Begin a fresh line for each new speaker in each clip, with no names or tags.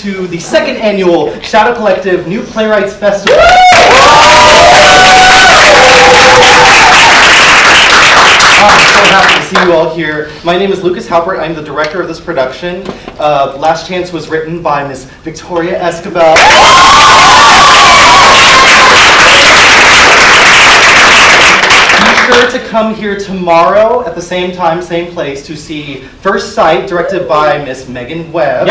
to the second annual Shadow Collective New Playwrights Festival. I'm so happy to see you all here. My name is Lucas Haupert. I'm the director of this production. Last Chance was written by Miss Victoria Esquibell. Be sure to come here tomorrow at the same time, same place to see First Sight, directed by Miss Megan Webb.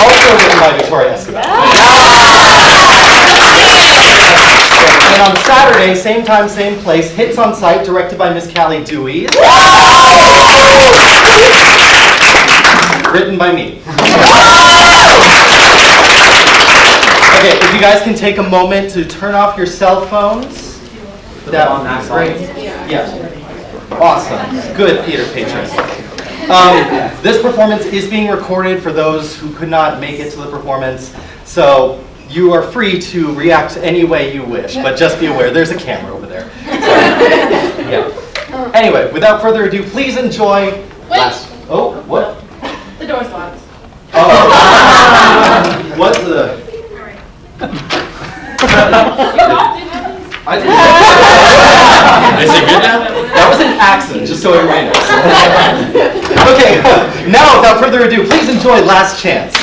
Also written by Victoria Esquibell. And on Saturday, same time, same place, Hits on Sight, directed by Miss Callie Dewey. Written by me. Okay, if you guys can take a moment to turn off your cell phones. That would be great. Yeah. Awesome. Good theater patrons. This performance is being recorded for those who could not make it to the performance. So you are free to react any way you wish, but just be aware, there's a camera over there. So, yeah. Anyway, without further ado, please enjoy. Oh, what?
The door's locked.
Oh. What's the?
Is it good now?
That was an accident, just so everybody knows. Okay, now without further ado, please enjoy Last Chance.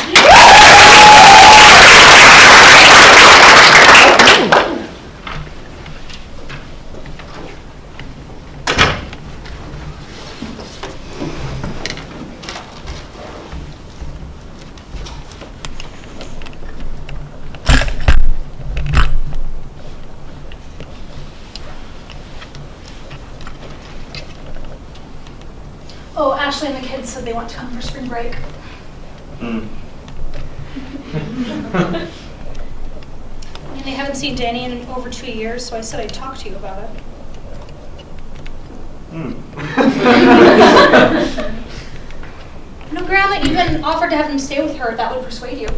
Oh, Ashley and the kids said they want to come for spring break.
I mean, they haven't seen Danny in over 2 years, so I said I'd talk to you about it. No, Grandma even offered to have him stay with her if that would persuade you.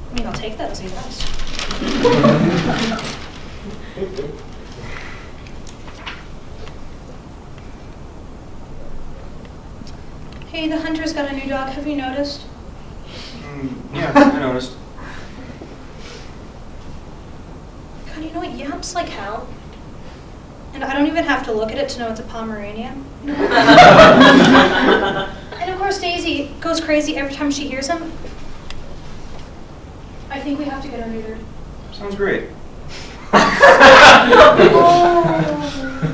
I mean, I'll take that as a yes. Hey, the hunter's got a new dog. Have you noticed?
Yeah, I noticed.
God, you know it yaps like hell. And I don't even have to look at it to know it's a Pomeranian. And of course, Daisy goes crazy every time she hears him. I think we have to get her neutered.
Sounds great.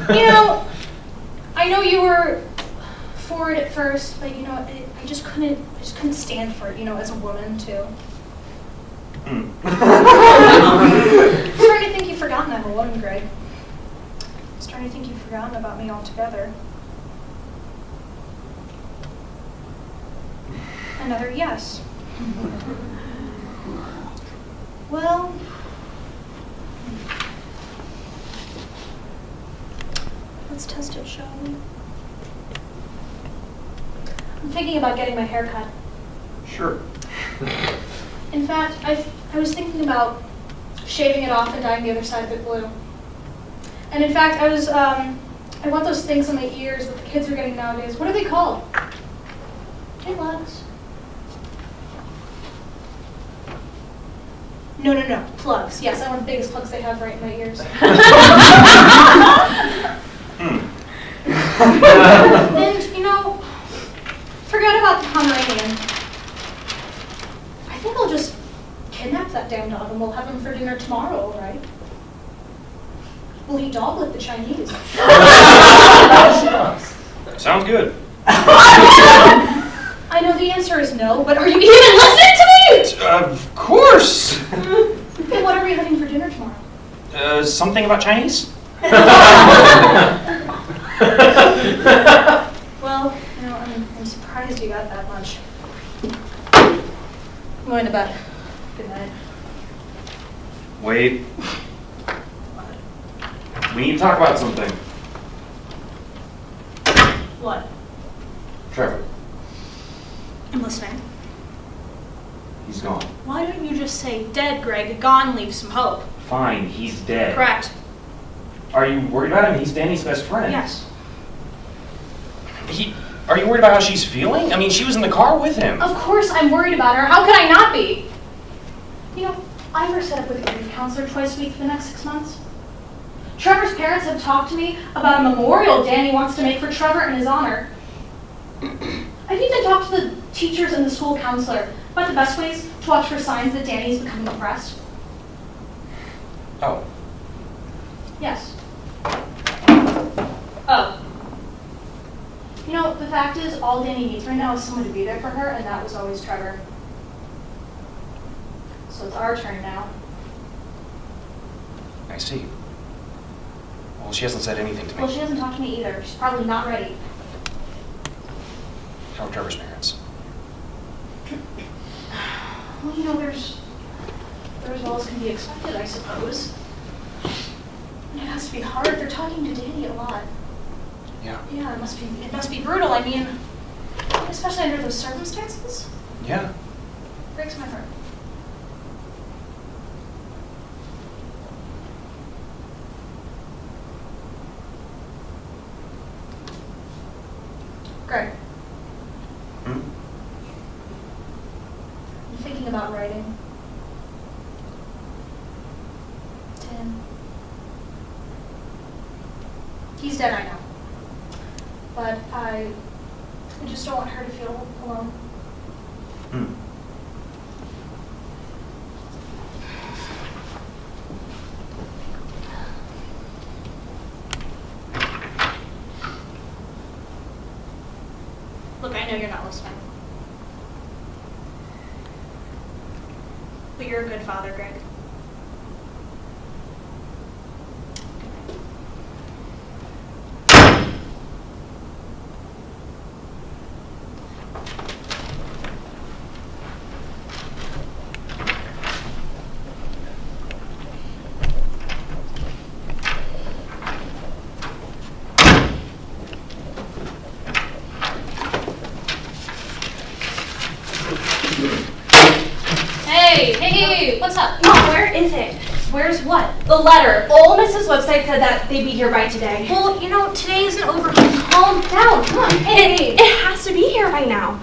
You know, I know you were for it at first, but you know, I just couldn't stand for it, you know, as a woman too. I'm starting to think you've forgotten I'm a woman, Greg. I'm starting to think you've forgotten about me altogether. Another yes. Well, let's test it, shall we? I'm thinking about getting my hair cut.
Sure.
In fact, I was thinking about shaving it off and dyeing the other side of it blue. And in fact, I want those things on my ears that the kids are getting nowadays. What are they called? Plugs. No, plugs. Yes, I want the biggest plugs they have right in my ears. And, you know, forget about the Pomeranian. I think I'll just kidnap that damn dog and we'll have him for dinner tomorrow, all right? We'll eat dog like the Chinese.
Sounds good.
I know the answer is no, but are you even listening to me?
Of course.
Then what are we having for dinner tomorrow?
Something about Chinese?
Well, you know, I'm surprised you got that much. I'm going to bed. Good night.
Wait. We need to talk about something.
What?
Trevor.
I'm listening.
He's gone.
Why don't you just say dead, Greg? Gone leaves some hope.
Fine, he's dead.
Correct.
Are you worried about him? He's Danny's best friend.
Yes.
Are you worried about how she's feeling? I mean, she was in the car with him.
Of course I'm worried about her. How could I not be? You know, Ivor set up with a grief counselor twice a week for the next 6 months. Trevor's parents have talked to me about a memorial Danny wants to make for Trevor in his honor. I've even talked to the teachers and the school counselor about the best ways to watch for signs that Danny is becoming depressed.
Oh.
Yes. Oh. You know, the fact is, all Danny needs right now is someone to be there for her, and that was always Trevor. So it's our turn now.
I see. Well, she hasn't said anything to me.
Well, she hasn't talked to me either. She's probably not ready.
How are Trevor's parents?
Well, you know, they're as well as can be expected, I suppose. And it has to be hard. They're talking to Danny a lot.
Yeah.
Yeah, it must be brutal. I mean, especially under those circumstances.
Yeah.
Breaks my heart. Greg.
Hmm?
I'm thinking about writing. Tim. He's dead, I know. But I just don't want her to feel alone.
Hmm.
Look, I know you're not listening. But you're a good father, Greg. Hey, what's up?
Mom, where is it?
Where's what?
The letter. Ole Miss's website said that they'd be here by today.
Well, you know, today isn't over. Calm down. Come on. Hey.
It has to be here by now.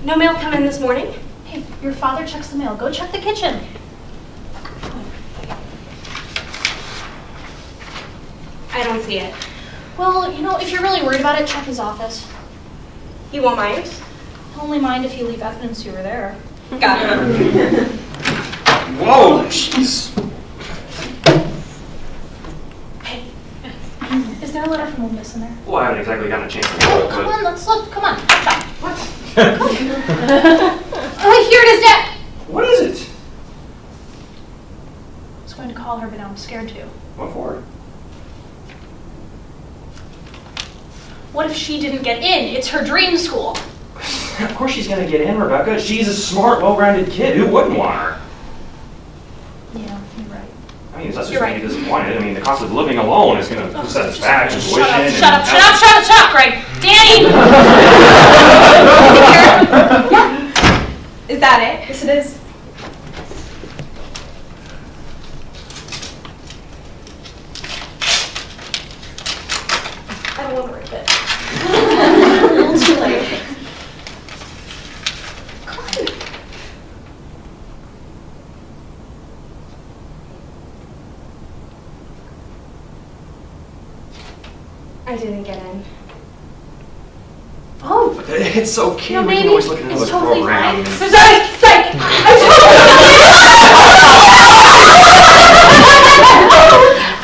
No mail come in this morning?
Hey, your father checks the mail. Go check the kitchen.
I don't see it.
Well, you know, if you're really worried about it, check his office.
You won't mind?
I'll only mind if you leave evidence you were there.
Got it.
Whoa, jeez.
Hey, is there a letter from Ole Miss in there?
Well, I haven't exactly gotten a chance to
Oh,
look,
come
but...
on, let's look. Come on. What? Oh, here it is, Dad.
What is it?
I was going to call her, but now I'm scared to.
What for?
What if she didn't get in? It's her dream school.
Of course she's gonna get in, Rebecca. She's a smart, well-rounded kid. Who wouldn't want her?
Yeah, you're right.
I mean, that's just
You're
gonna
right.
be disappointed. I mean, the cost of living alone is gonna set us back. And tuition and-
Shut up, Greg. Danny!
Is that it?
Yes, it is.
I don't want to rip it.
A little too late. Come on.
I didn't get in.
Oh,
It's okay.
you know,
We can
maybe
always look at
it's
another
totally
program.
fine.
Psych!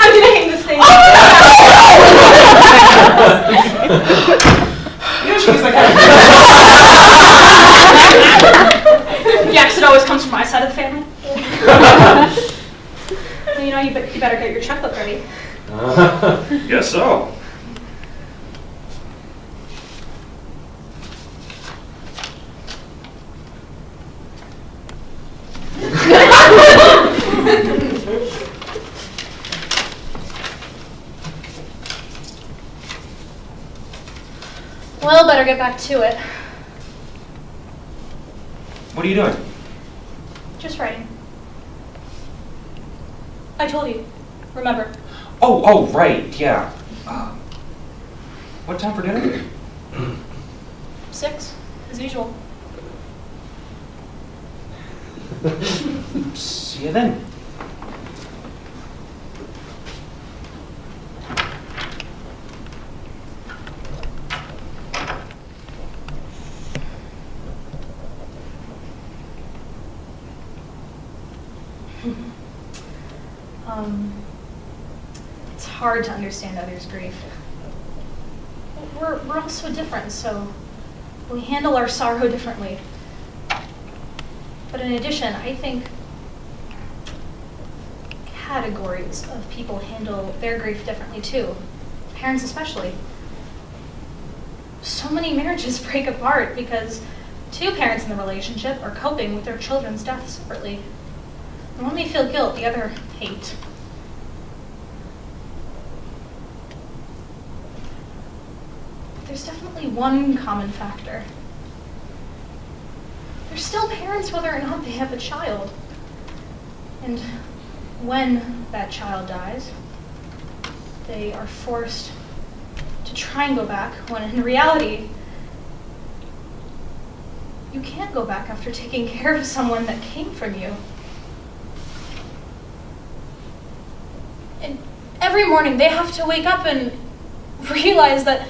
I'm gonna hang this thing.
Yeah, she's like...
The exit always comes from my side of the family. Well, you know, you better get your checkbook ready.
Guess so.
Well, better get back to it.
What are you doing?
Just writing. I told you. Remember.
Oh, right, yeah. What time for dinner?
6, as usual.
See you then.
It's hard to understand others' grief. We're all so different, so we handle our sorrow differently. But in addition, I think categories of people handle their grief differently too. Parents especially. So many marriages break apart because two parents in the relationship are coping with their children's death separately. And one may feel guilt, the other hate. There's definitely one common factor. They're still parents whether or not they have a child. And when that child dies, they are forced to try and go back, when in reality, you can't go back after taking care of someone that came from you. And every morning they have to wake up and realize that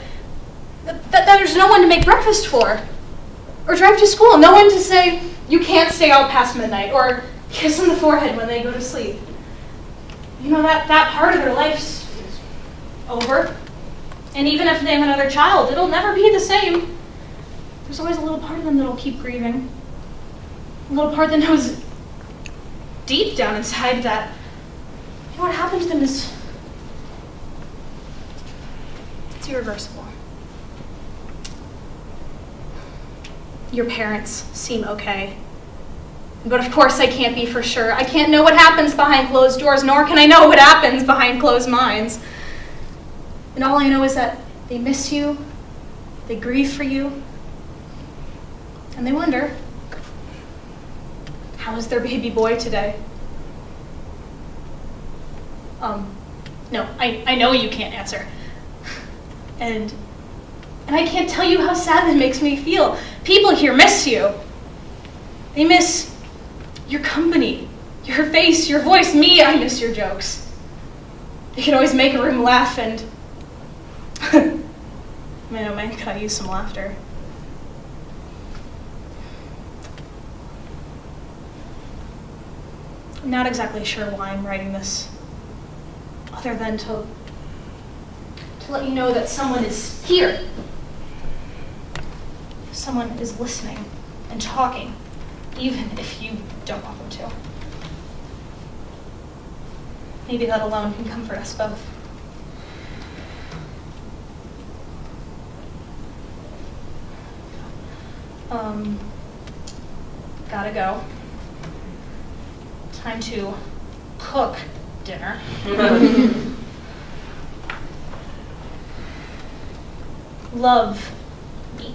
there's no one to make breakfast for, or drive to school, no one to say, you can't stay out past midnight, or kiss on the forehead when they go to sleep. You know, that part of their life's over. And even if they have another child, it'll never be the same. There's always a little part of them that'll keep grieving. A little part that knows deep down inside that, you know, what happened to them is, it's irreversible. Your parents seem okay. But of course I can't be for sure. I can't know what happens behind closed doors, nor can I know what happens behind closed minds. And all I know is that they miss you, they grieve for you, and they wonder, how is their baby boy today? No, I know you can't answer. And I can't tell you how sad that makes me feel. People here miss you. They miss your company, your face, your voice. Me, I miss your jokes. You can always make a room laugh, and man, could I use some laughter. I'm not exactly sure why I'm writing this, other than to let you know that someone is here. Someone is listening and talking, even if you don't want them to. Maybe that alone can comfort us both. Gotta go. Time to cook dinner. Love me.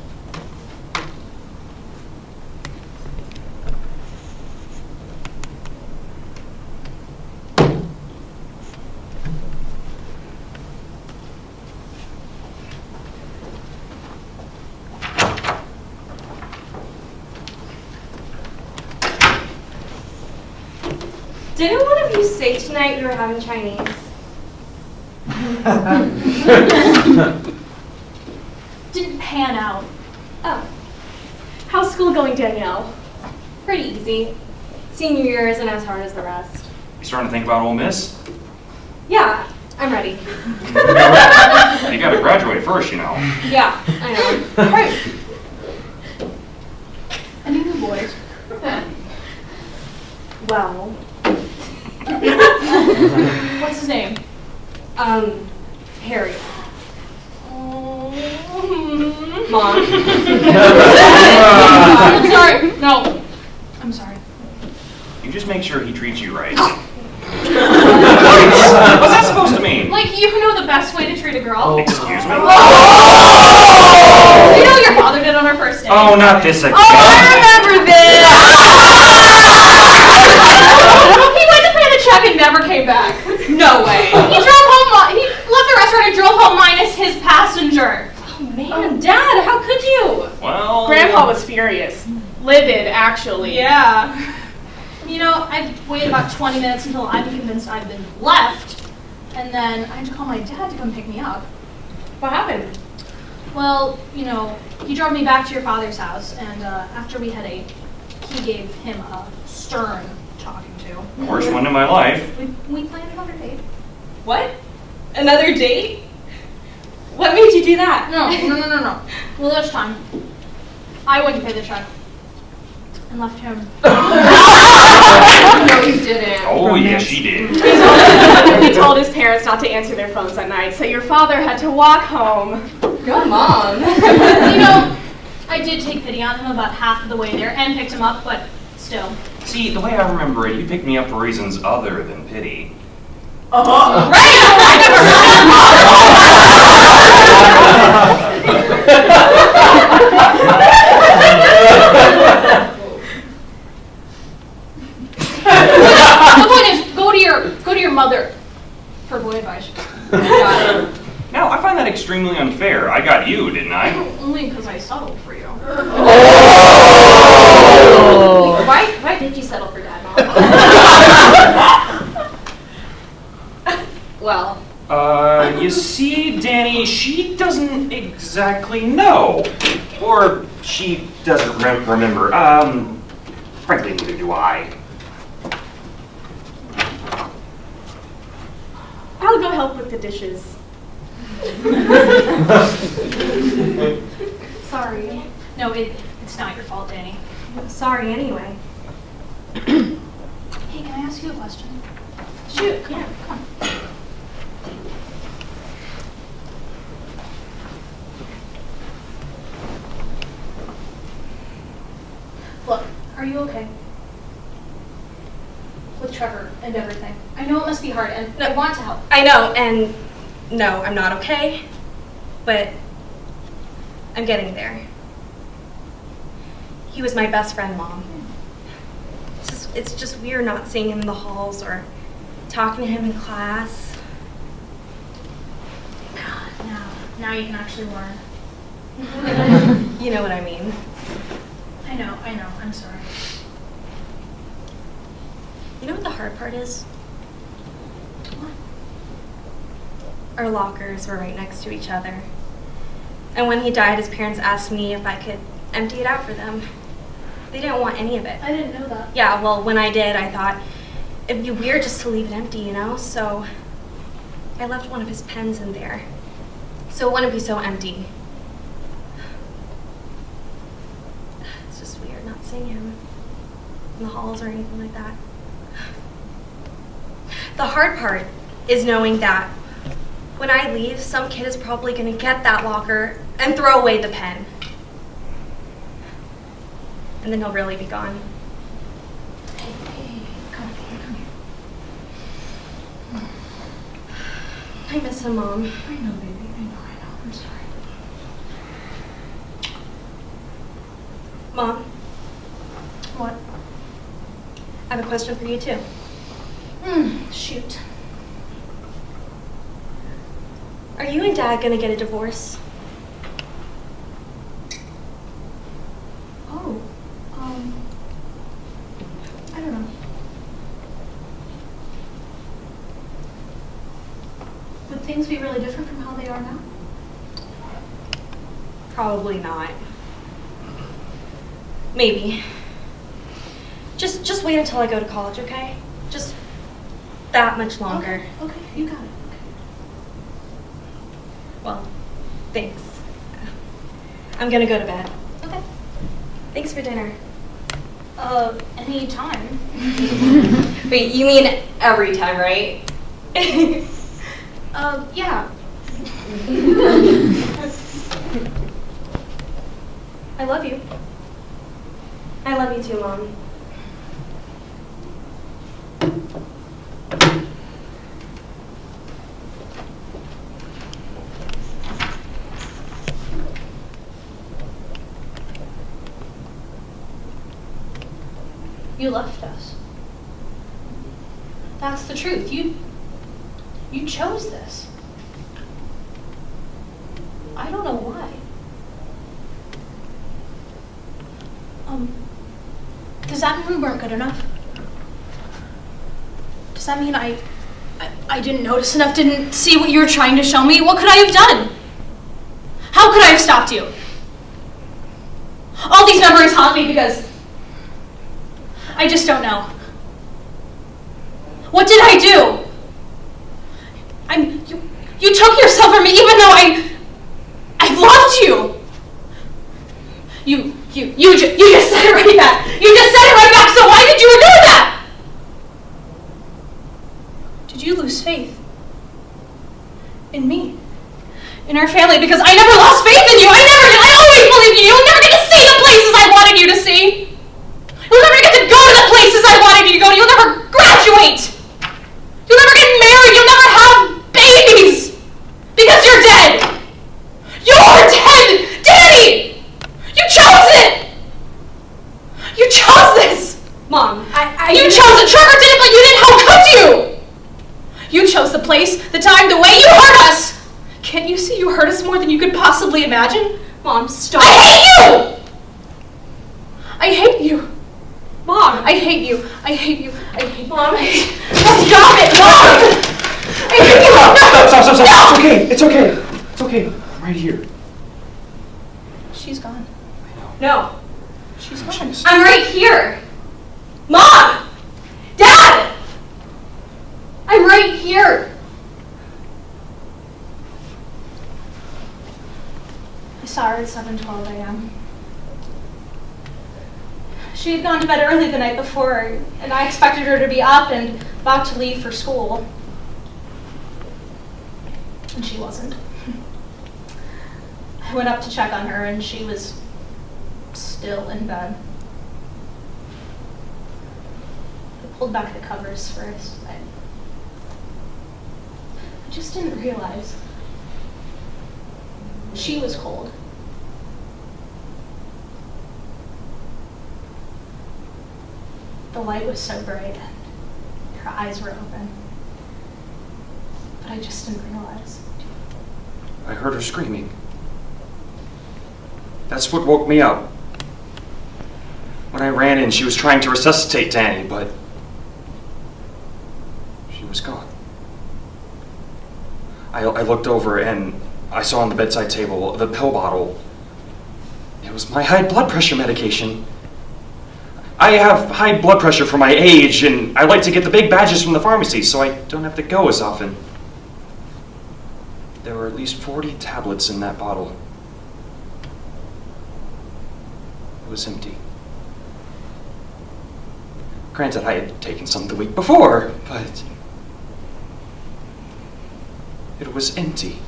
Didn't one of you say tonight we were having Chinese?
Didn't pan out.
Oh. How's school going, Danielle? Pretty easy. Senior year isn't as hard as the rest.
You starting to think about Ole Miss?
Yeah, I'm ready.
You gotta graduate first, you know.
Yeah, I know.
Right. Any new boys?
Well,
What's his name?
Harry.
Mom.
Mom.
I'm sorry. No. I'm sorry.
You just make sure he treats you right. What's that supposed to mean?
Like, you know the best way to treat a girl?
Excuse me?
You know your father did on our first date.
Oh, not this again.
Oh, I remember this! He went to pay the check and never came back.
No way.
He drove home the restaurant and drove home minus his passenger.
Oh man, Dad, how could you?
Well...
Grandpa was furious. Livid, actually.
Yeah. You know, I waited about 20 minutes until I'd been convinced I'd been left. And then I had to call my dad to come pick me up.
What happened?
Well, you know, he drove me back to your father's house, and after we had ate, he gave him a stern talking to.
Worst one in my life.
We planned another date.
What? Another date? What made you do that?
No. Well, this time, I went to pay the check and left him.
No, you didn't.
Oh, yes, she did.
He told his parents not to answer their phones at night, so your father had to walk home.
Good mom.
You know, I did take pity on him about half of the way there and picked him up, but still.
See, the way I remember it, you picked me up for reasons other than pity.
The point is, go to your mother for boy advice.
Now, I find that extremely unfair. I got you, didn't I?
Only because I settled for you.
Why did you settle for Dad, Mom? Well,
You see, Danny, she doesn't exactly know. Or she doesn't remember. Frankly, neither do I.
I'll go help with the dishes.
Sorry. No, it's not your fault, Danny.
sorry anyway.
Hey, can I ask you a question?
Shoot, yeah.
Come on. Look, are you okay? With Trevor and everything. I know it must be hard, and I want to help.
I know, and no, I'm not okay, but I'm getting there. He was my best friend, Mom. It's just weird not seeing him in the halls or talking to him in class.
Now you can actually learn.
You know what I mean.
I know, I'm sorry.
You know what the hard part is? Our lockers were right next to each other. And when he died, his parents asked me if I could empty it out for them. They didn't want any of it.
I didn't know that.
Yeah, well, when I did, I thought it'd be weird just to leave it empty, you know? So I left one of his pens in there. So it wouldn't be so empty. It's just weird not seeing him in the halls or anything like that. The hard part is knowing that when I leave, some kid is probably going to get that locker and throw away the pen. And then he'll really be gone.
Hey, come here.
I miss him, Mom.
I know, baby. I know. I'm sorry.
Mom,
What?
I have a question for you, too.
Shoot.
Are you and Dad going to get a divorce?
Oh, I don't know. Would things be really different from how they are now?
Probably not. Maybe. Just wait until I go to college, okay? Just that much longer.
Okay, you got it.
Well, thanks. I'm gonna go to bed.
Okay.
Thanks for dinner.
Any time.
Wait, you mean every time, right?
Yeah.
I love you. I love you too, Mom.
You left us. That's the truth. You chose this.
I don't know why. Does that mean we weren't good enough? Does that mean I didn't notice enough, didn't see what you were trying to show me? What could I have done? How could I have stopped you? All these memories haunt me because I just don't know. What did I do? You took yourself from me even though I've loved you. You just said it right back. You just said it right back, so why did you do that? Did you lose faith in me? In our family? Because I never lost faith in you. I always believed in you. You'll never get to see the places I wanted you to see. You'll never get to go to the places I wanted you to go to. You'll never graduate. You'll never get married. You'll never have babies. Because you're dead. You're dead. Danny! You chose it. You chose this.
Mom,
You chose it. Trevor did it, but you didn't. How could you? You chose the place, the time, the way you hurt us. Can't you see you hurt us more than you could possibly imagine?
Mom, stop.
I hate you! I hate you.
Mom,
I hate you. I hate you. I hate you.
Mom.
Stop it, Mom! I hate you.
Stop.
No!
It's okay. I'm right here.
She's gone.
No.
She's gone.
I'm right here. Mom! Dad! I'm right here.
I saw her at 7:12 a.m. She had gone to bed early the night before, and I expected her to be up and about to leave for school. And she wasn't. I went up to check on her, and she was still in bed. I pulled back the covers first. I just didn't realize. She was cold. The light was so bright, and her eyes were open. But I just didn't realize.
I heard her screaming. That's what woke me up. When I ran in, she was trying to resuscitate Danny, but she was gone. I looked over and I saw on the bedside table the pill bottle. It was my high blood pressure medication. I have high blood pressure for my age, and I like to get the big badges from the pharmacy so I don't have to go as often. There were at least 40 tablets in that bottle. It was empty. Granted, I had taken some the week before, but it was empty.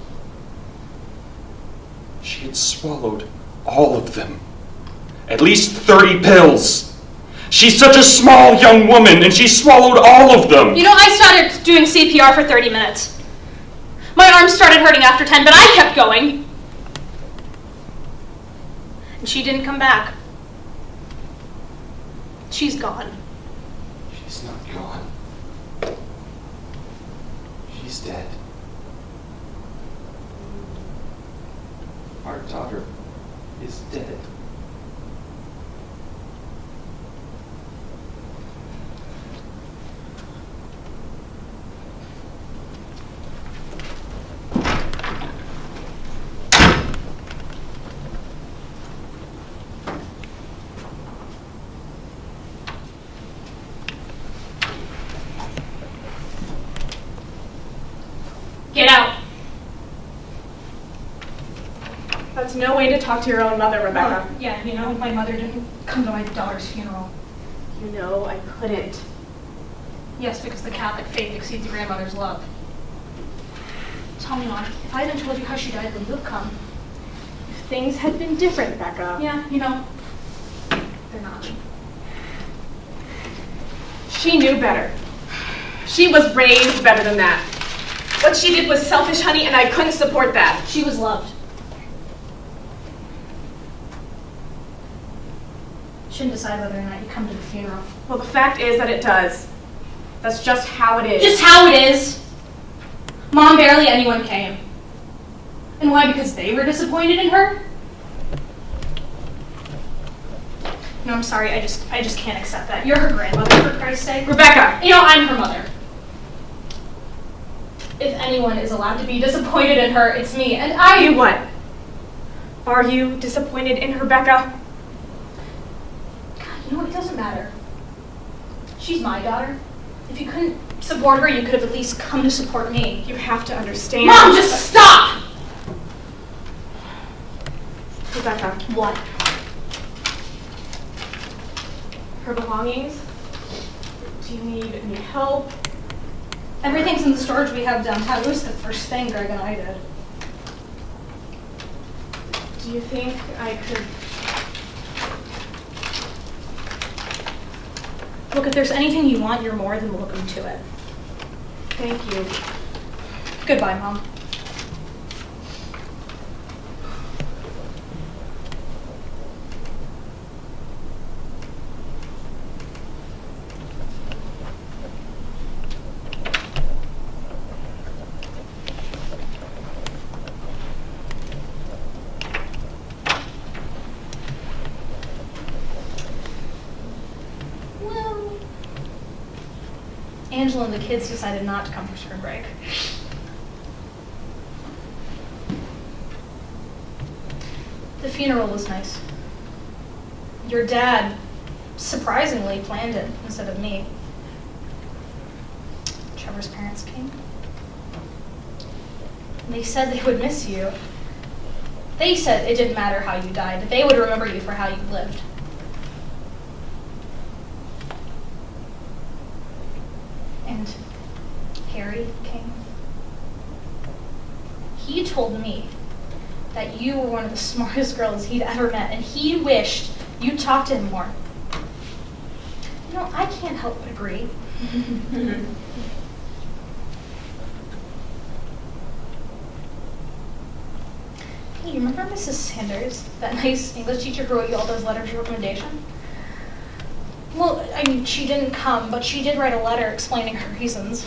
She had swallowed all of them. At least 30 pills. She's such a small young woman, and she swallowed all of them.
You know, I started doing CPR for 30 minutes. My arms started hurting after 10, but I kept going. And she didn't come back. She's gone.
She's not gone. She's dead. Our daughter is dead.
Get out.
That's no way to talk to your own mother, Rebecca.
Yeah, you know, my mother didn't come to my daughter's funeral.
You know, I couldn't.
Yes, because the Catholic faith exceeds a grandmother's love. Tell me, Mom, if I hadn't told you how she died, would you have come?
If things had been different, Rebecca.
Yeah, you know, they're not.
She knew better. She was raised better than that. What she did was selfish, honey, and I couldn't support that.
She was loved. Shouldn't decide whether or not you come to the funeral.
Well, the fact is that it does. That's just how it is.
Just how it is. Mom, barely anyone came.
And why? Because they were disappointed in her? No, I'm sorry, I just can't accept that. You're her grandmother, for Christ's sake.
Rebecca!
You know, I'm her mother. If anyone is allowed to be disappointed in her, it's me, and I...
You what? Are you disappointed in Rebecca?
God, you know what? It doesn't matter. She's my daughter. If you couldn't support her, you could have at least come to support me.
You have to understand.
Mom, just stop!
Rebecca,
What?
her belongings? Do you need any help?
Everything's in the storage we have downtown. It was the first thing Greg and I did.
Do you think I could...
Look, if there's anything you want, you're more than welcome to it.
Thank you.
Goodbye, Mom. Angela and the kids decided not to come for spring break. The funeral was nice. Your dad surprisingly planned it instead of me. Trevor's parents came. They said they would miss you. They said it didn't matter how you died, that they would remember you for how you lived. And Harry came. He told me that you were one of the smartest girls he'd ever met, and he wished you'd talk to him more. You know, I can't help but agree. Hey, you remember Mrs. Sanders, that nice English teacher who wrote you all those letters of recommendation? Well, I mean, she didn't come, but she did write a letter explaining her reasons.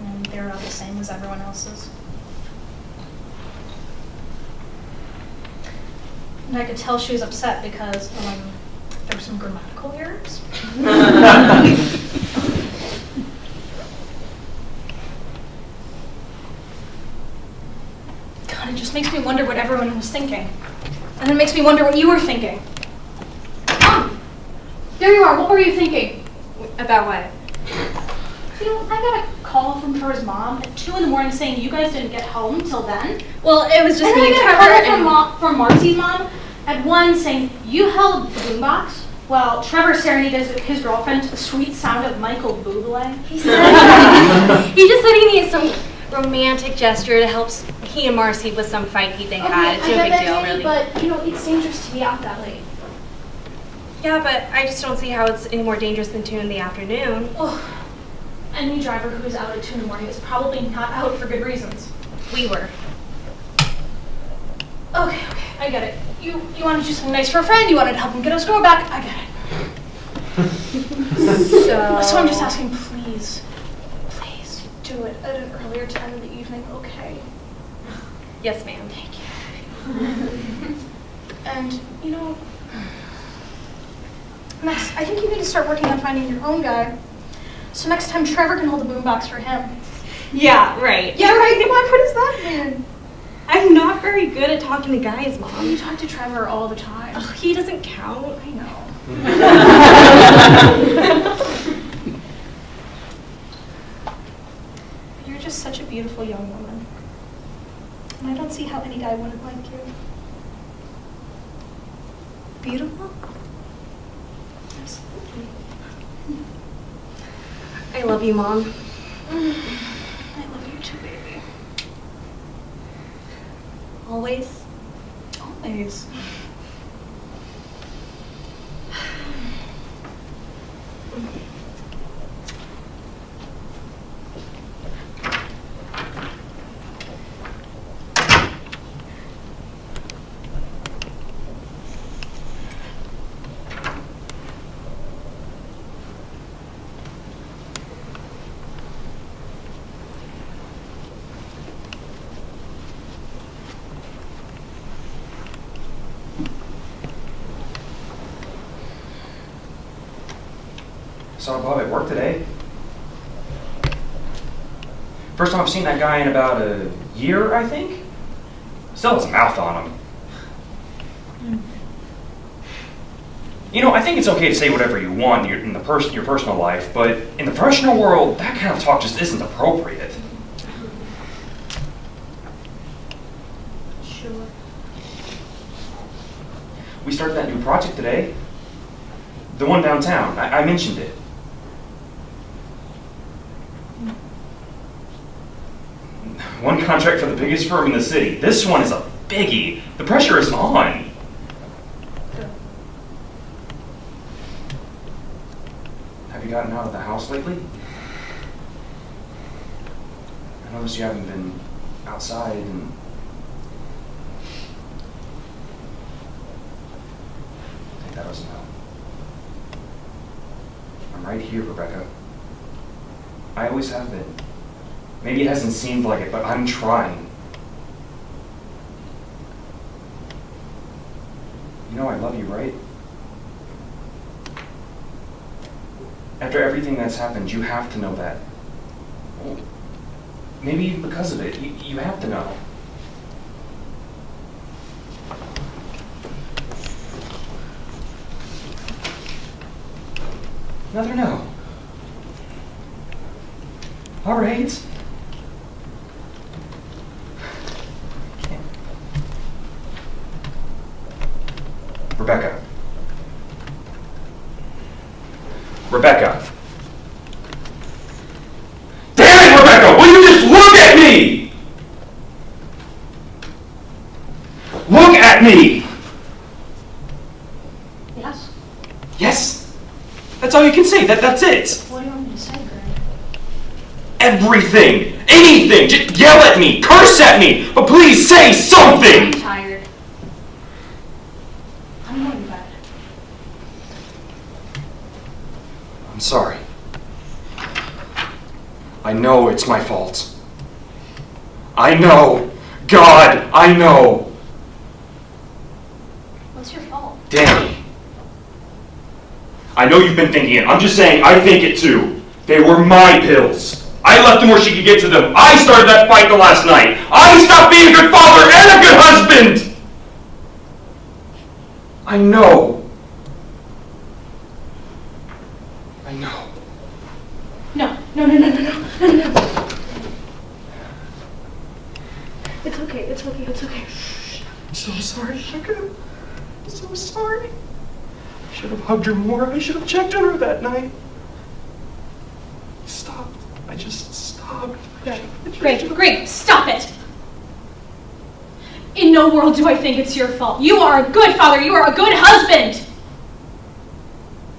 And they're not the same as everyone else's. And I could tell she was upset because there were some grammatical errors. God, it just makes me wonder what everyone was thinking. And it makes me wonder what you were thinking. Mom! There you are. What were you thinking?
About what?
You know, I got a call from Trevor's mom at 2 a.m. saying you guys didn't get home till then.
Well, it was just
And
me
then
and
I
Trevor
got a call from Marcy's mom at 1 saying you held the boombox while Trevor serenaded his girlfriend to the sweet sound of Michael Bublé.
He said he just said he needs some romantic gesture to help he and Marcy with some fight they had. It's no big deal, really.
But, you know, it's dangerous to be out that late.
Yeah, but I just don't see how it's any more dangerous than 2 in the afternoon.
Oh, any driver who is out at 2 in the morning is probably not out for good reasons.
We were.
Okay, I get it. You wanted to do something nice for a friend, you wanted to help him get his girl back, I get it. So I'm just asking, please do it at an earlier time in the evening, okay?
Yes, ma'am.
Thank you. And, you know, next, I think you need to start working on finding your own guy. So next time Trevor can hold the boombox for him.
Yeah, right.
Yeah, right. What does that mean?
I'm not very good at talking to guys, Mom.
You talk to Trevor all the time.
Ugh, he doesn't count.
I know. You're just such a beautiful young woman. And I don't see how any guy wouldn't like you.
Beautiful?
Absolutely.
I love you, Mom.
I love you too, baby.
Always.
Always.
saw Bob at work today. First time I've seen that guy in about a year, I think. Still has a mouth on him. You know, I think it's okay to say whatever you want in your personal life, but in the professional world, that kind of talk just isn't appropriate.
Sure.
We started that new project today. The one downtown. I mentioned it. One contract for the biggest firm in the city. This one is a biggie. The pressure is on. Have you gotten out of the house lately? I noticed you haven't been outside and... Take that as a no. I'm right here, Rebecca. I always have been. Maybe it hasn't seemed like it, but I'm trying. You know I love you, right? After everything that's happened, you have to know that. Well, maybe even because of it, you have to know. Another no. All right. Rebecca. Rebecca. Damn it, Rebecca! Will you just look at me? Look at me!
Yes?
Yes. That's all you can say. That's it.
What do you want me to say, Greg?
Everything. Anything. Just yell at me. Curse at me. But please say
I'm
something.
tired. I'm going to bed.
I'm sorry. I know it's my fault. I know. God, I know.
What's your fault?
Danny. I know you've been thinking it. I'm just saying I think it too. They were my pills. I left them where she could get to them. I started that fight the last night. I stopped being a good father and a good husband. I know. I know.
No. It's okay. Shh.
I'm so sorry, Sugar. I'm so sorry. I should have hugged her more. I should have checked on her that night. Stopped. I just stopped.
Greg, stop it! In no world do I think it's your fault. You are a good father. You are a good husband.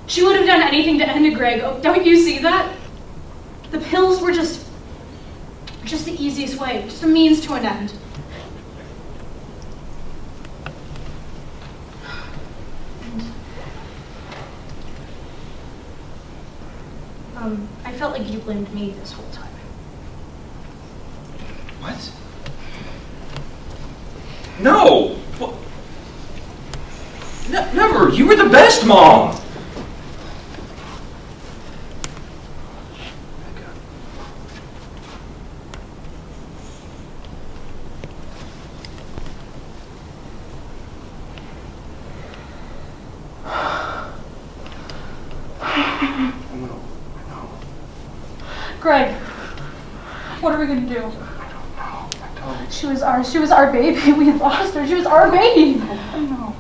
She would have done anything to end it, Greg. Oh, don't you see that? The pills were just the easiest way, just a means to an end. I felt like you blamed me this whole time.
What? No! Well, never! You were the best mom!
Greg, what are we gonna do?
I don't know.
She was our baby. We lost her. She was our baby. I know.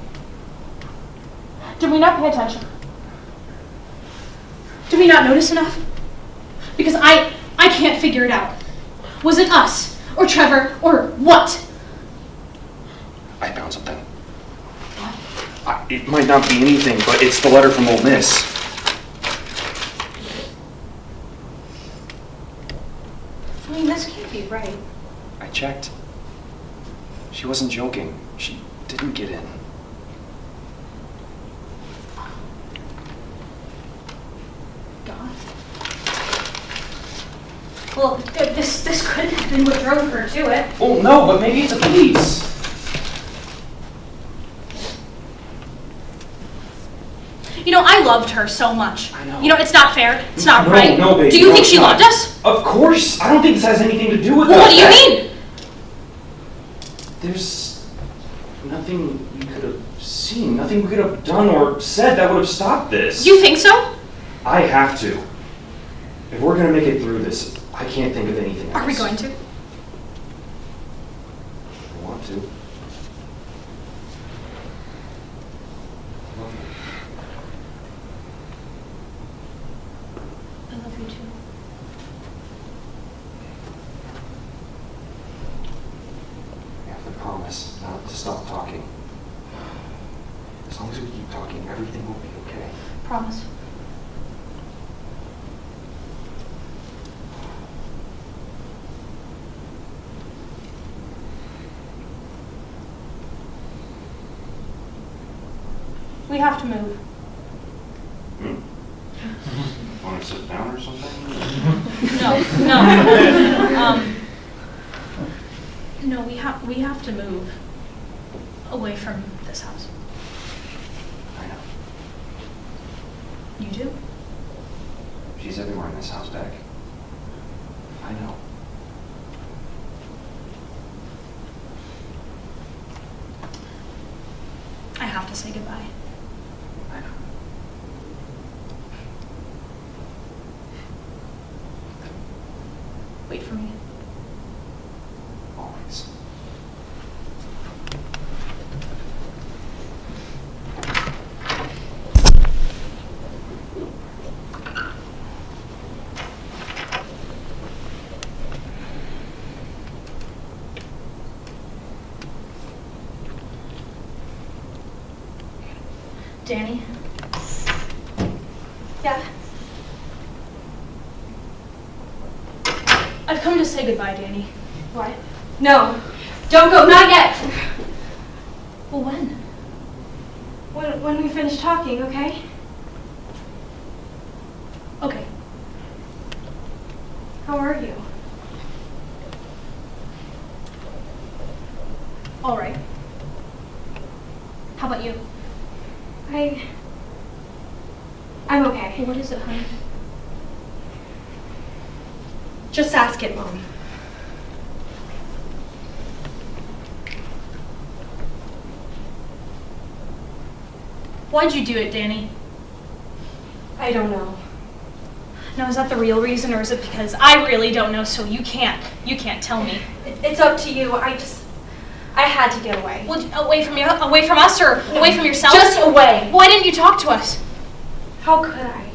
Did we not pay attention? Did we not notice enough? Because I can't figure it out. Was it us or Trevor or what?
I found something. It might not be anything, but it's the letter from Old Miss.
I mean, this can't be right.
I checked. She wasn't joking. She didn't get in.
God. Well, this could have been what drove her to it.
Oh, no, but maybe it's a police.
You know, I loved her so much.
I know.
You know, it's not fair. It's not
No,
right.
no, baby,
Do you
no,
think
it's
she
not.
loved us?
Of course. I don't think this has anything to do with
Well,
us.
what do you mean?
There's nothing we could have seen, nothing we could have done or said that would have stopped this.
You think so?
I have to. If we're gonna make it through this, I can't think of anything else.
Are we going to?
I want to.
I love you too.
We have to promise not to stop talking. As long as we keep talking, everything will be okay.
Promise. We have to move.
Want to sit down or something?
No, we have to move away from this house.
I know.
You do?
She's everywhere in this house, Dak. I know.
I have to say goodbye.
I know.
Wait for me.
Always.
Danny?
Yeah.
I've come to say goodbye, Danny.
What? No. Don't go. Not yet.
Well, when?
When we finish talking, okay?
Okay.
How are you?
All right. How about you?
I'm okay.
Well, what is it, honey?
Just ask it, Mom.
Why'd you do it, Danny?
I don't know.
Now, is that the real reason, or is it because I really don't know, so you can't tell me?
It's up to you. I had to get away.
Well, away from us, or away from yourself?
Just away.
Why didn't you talk to us?
How could I?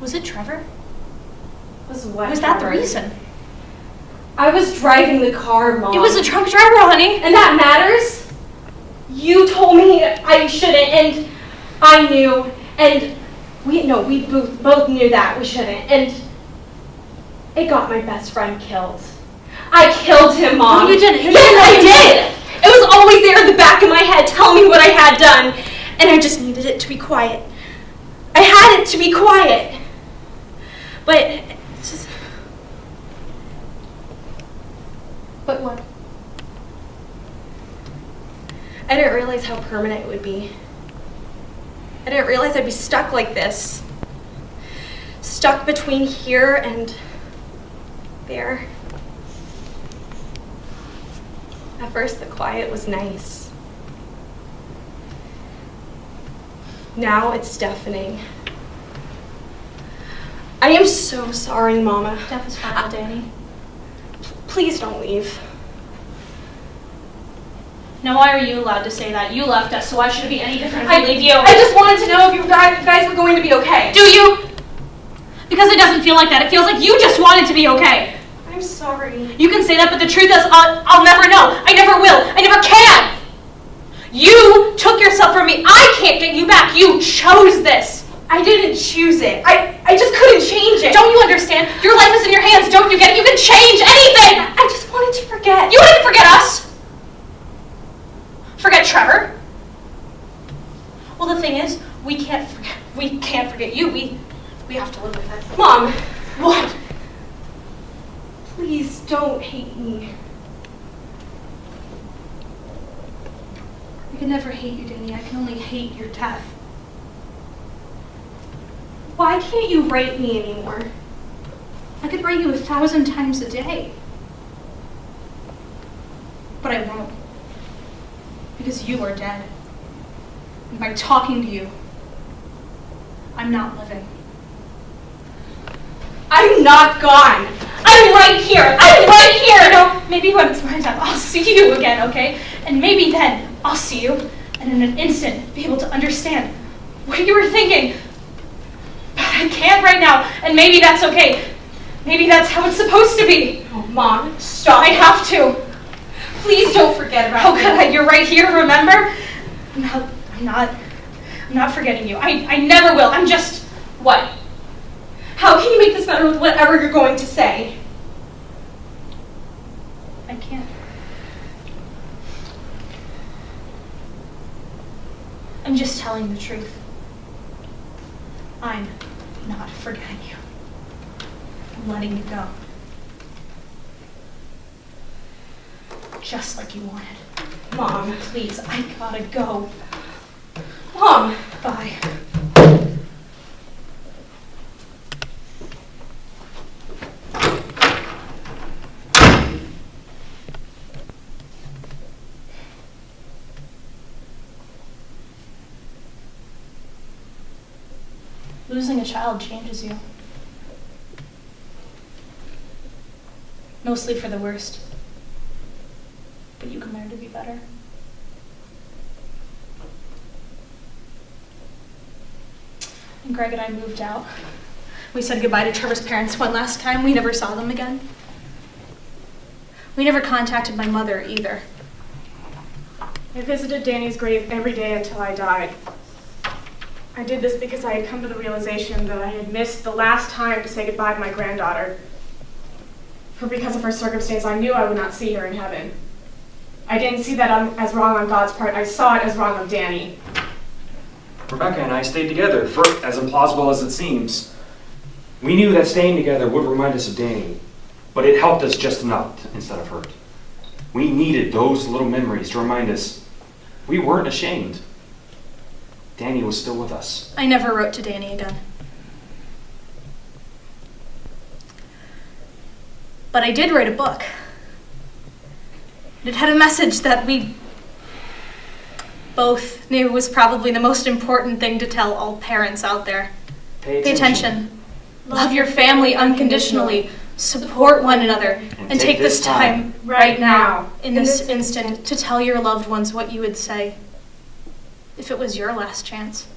Was it Trevor?
Was what?
Was that the
Trevor?
reason?
I was driving the car, Mom.
It was a drunk driver, honey.
And that matters? You told me I shouldn't, and I knew, and we both knew that we shouldn't, and it got my best friend killed. I killed him, Mom.
No, you didn't.
Yes, I did. It was always there in the back of my head, telling me what I had done, and I just needed it to be quiet. I had it to be quiet, but it's just. But what? I didn't realize how permanent it would be. I didn't realize I'd be stuck like this. Stuck between here and there. At first, the quiet was nice. Now it's deafening. I am so sorry, Mama.
Death is final, Danny.
Please don't leave.
Now, why are you allowed to say that? You left us, so why should it be any different if we leave you?
I just wanted to know if you guys were going to be okay.
Do you? Because it doesn't feel like that. It feels like you just wanted to be okay.
I'm sorry.
You can say that, but the truth is, I'll never know. I never will. I never can. You took yourself from me. I can't get you back. You chose this.
I didn't choose it. I just couldn't change it.
Don't you understand? Your life is in your hands. Don't you get it? You can change anything.
I just wanted to forget.
You didn't forget us. Forget Trevor. Well, the thing is, we can't forget you. We have to live with it.
Mom,
What?
please don't hate me.
I could never hate you, Danny. I can only hate your death.
Why can't you write me anymore?
I could write you 1,000 times a day. But I won't. Because you are dead. And by talking to you, I'm not living.
I'm not gone. I'm right here. I'm right here.
You know, maybe when it's my time, I'll see you again, okay? And maybe then I'll see you and in an instant be able to understand what you were thinking. But I can't right now, and maybe that's okay. Maybe that's how it's supposed to be.
Oh, Mom, stop.
I have to.
Please don't forget about
How
me.
could I? You're right here, remember? I'm not forgetting you. I never will. I'm just...
What? How can you make this better with whatever you're going to say?
I can't. I'm just telling the truth. I'm not forgetting you. I'm letting you go. Just like you wanted.
Mom.
Please, I gotta go.
Mom.
Bye. Losing a child changes you. Mostly for the worst. But you can learn to be better. And Greg and I moved out. We said goodbye to Trevor's parents one last time. We never saw them again. We never contacted my mother either.
I visited Danny's grave every day until I died. I did this because I had come to the realization that I had missed the last time to say goodbye to my granddaughter. For because of her circumstance, I knew I would not see her in heaven. I didn't see that as wrong on God's part. I saw it as wrong on Danny.
Rebecca and I stayed together, for as implausible as it seems. We knew that staying together would remind us of Danny, but it helped us just enough instead of hurt. We needed those little memories to remind us we weren't ashamed. Danny was still with us.
I never wrote to Danny again. But I did write a book. It had a message that we both knew was probably the most important thing to tell all parents out there.
Pay
Pay attention. Love your family unconditionally. Support one another. And take this time right now, in this instant, to tell your loved ones what you would say if it was your last chance.